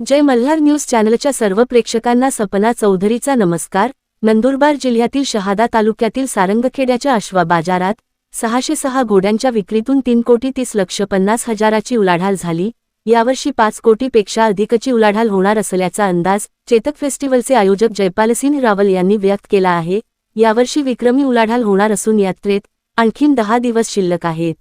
जय Malhar news चॅनलच्या सर्व प्रेक्षकांना सपना चौधरीचा नमस्कार। नंदुरबार जिल्ह्यातील शहादा तालुक्यातील सारंगखेड्याच्या अश्वा बाजारात 606 घोड्यांच्या विक्रीतून 3,30,50,000ची उलाढाल झाली। यावर्षी 5 कोटीपेक्षा अधिकची उलाढाल होणार असल्याचा अंदाज चेतक फेस्टिवलचे आयोजक जयपालसिंह रावल यांनी व्यक्त केला आहे। यावर्षी विक्रमी उलाढाल होणार असून यात्रेत आणखीन 10 दिवस शिल्लक आहेत।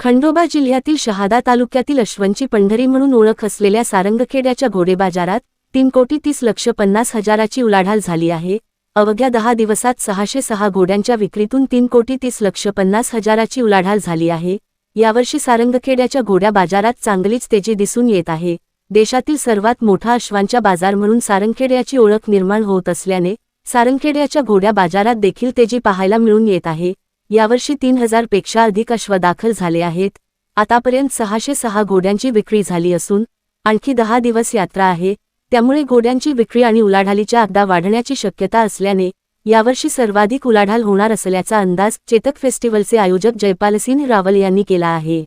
खंडोबा जिल्ह्यातील शहादा तालुक्यातील अश्वांची पंढरी म्हणून ओळख असलेल्या सारंगखेड्याच्या घोडेबाजारात 3,30,50,000ची उलाढाल झाली आहे। अवघ्या 10 दिवसात 606 घोड्यांच्या विक्रीतून 3,30,50,000ची उलाढाल झाली आहे। यावर्षी सारंगखेड्याच्या घोड्या बाजारात चांगलीच तेजी दिसून येत आहे। देशातील सर्वात मोठा अश्वांचा बाजार म्हणून सारंगखेड्याची ओळख निर्माण होत असल्याने सारंगखेड्याच्या घोड्या बाजारात देखील तेजी पाहायला मिळून येत आहे। यावर्षी 3,000 पेक्षा अधिक अश्व दाखल झाले आहेत। आतापर्यंत 606 घोड्यांची विक्री झाली असून आणखी 10 दिवस यात्रा आहे, त्यामुळे घोड्यांची विक्री आणि उलाढालीचा आकडा वाढण्याची शक्यता असल्याने यावर्षी सर्वाधिक उलाढाल होणार असल्याचा अंदाज चेतक फेस्टिवलचे आयोजक जयपालसिंह रावल यांनी केला आहे।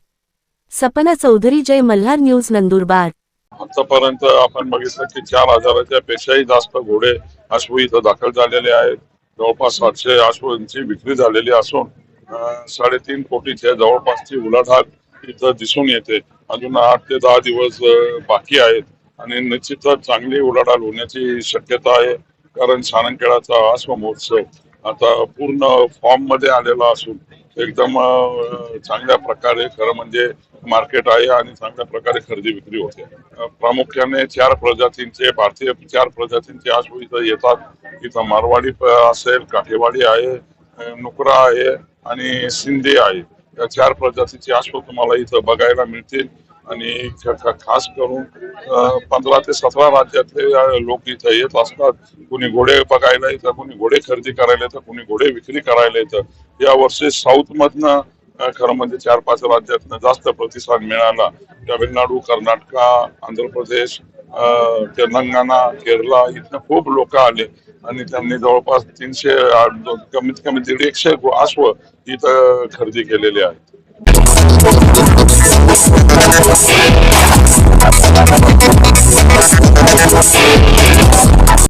सपना चौधरी, जय मल्हार न्यूज, नंदुरबार। आतापर्यंत आपण बघितलं की 4,000च्या पेक्षाही जास्त घोडे अश्व इथं दाखल झालेले आहेत। जवळपास 700 अश्वांची विक्री झालेली असून 3.5 कोटीच्या जवळपासची उलाढाल इथं दिसून येते। अजून 8 ते 10 दिवस बाकी आहेत आणि निश्चितच चांगली उलाढाल होण्याची शक्यता आहे, कारण सारंगखेड्याचा अश्व महोत्सव आता पूर्ण फॉर्म मध्ये आलेला असून एकदम चांगल्या प्रकारे खरं म्हणजे मार्केट आहे आणि चांगल्या प्रकारे खरेदी विक्री होते। प्रामुख्याने 4 प्रजातींचे भारतीय 4 प्रजातींचे अश्व इथं येतात। इथं मारवाडी असेल, काठेवाडी आहे, नुकरा आहे आणि सिंधी आहे। या 4 प्रजातीचे अश्व तुम्हाला इथं बघायला मिळतील आणि खास करून 15 ते 17 राज्यातले लोक इथं येत असतात। कोणी घोडे बघायला येतं, कोणी घोडे खरेदी करायला येतं, कोणी घोडे विक्री करायला येतं। या वर्षी साऊथ मधनं खरं म्हणजे 4-5 राज्यातनं जास्त प्रतिसाद मिळाला। तामिळनाडू, कर्नाटक, आंध्र प्रदेश, तेलंगणा, केरला इथनं खूप लोक आले आणि त्यांनी जवळपास 300 कमीत कमी 150 अश्व इथं खरेदी केलेले आहेत।